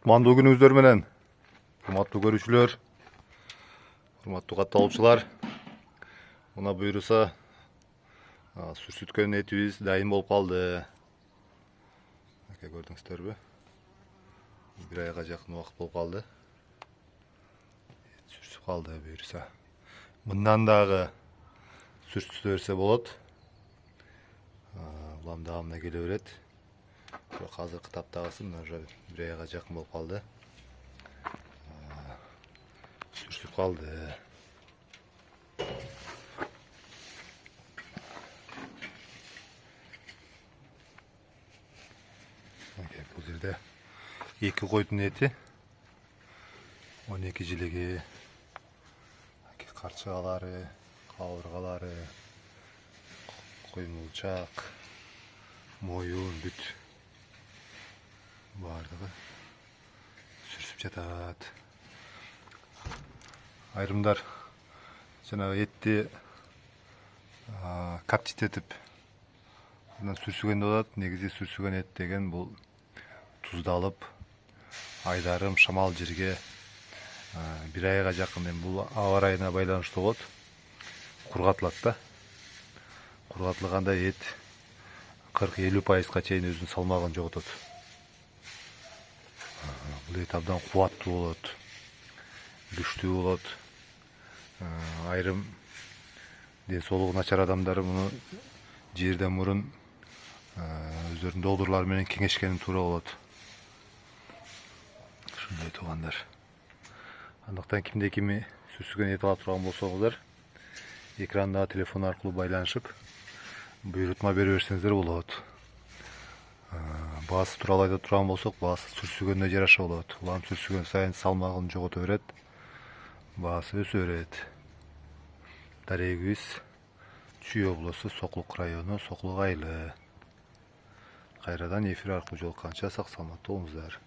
Кутмандуу күнүңүздөр менен, урматтуу көрүүчүлөр, урматтуу катталуучулар. Мына буюрса сүрсүткөн этибиз дайым болуп калды. Көрдүңүздөрбү? Бир айга жакын убакыт болуп калды. Сүрсүп калды буюрса. Мындан дагы сүрсүтө берсе болот. Улам дагы мына келе берет. Бирок азыркы таптагысы мына уже бир айга жакын болуп калды. Сүрсүп калды. Бул жерде 2 койдун эти, 12 жилеги, карчыгалары, кабыргалары, коймулчак, моюн, бүт бардыгы сүрсүп жатат. Айрымдар жанагы этти каптитетип анан сүрсүгөндө болот. Негизи сүрсүгөн эт деген бул туздалып, айдарым шамал жерге бир айга жакын, эми бул аба ырайына байланыштуу болот, кургатылат да. Кургатылганда эт 40-50% чейин өзүнүн салмагын жоготот. Бул эт абдан кубаттуу болот, күчтүү болот. Айрым ден соолугу начар адамдар муну жерден мурун өздөрүнүн долдурлары менен кеңешкени туура болот. Ушундай туугандар. Андыктан кимде кими сүрсүгөн эт ала турган болсоңуздар, экрандагы телефон аркылуу байланышып, буйрутма бере берсеңиздер болот. Баасы тууралуу айта турган болсок, баасы сүрсүгөнүнө жараша болот. Улам сүрсүгөн сайын салмагын жогото берет, баасы өсө берет. Дарегибиз Чүй облусу Соклук району, Соклук айылы. Кайрадан эфир аркылуу жолукканча сак саламатта болуңуздар.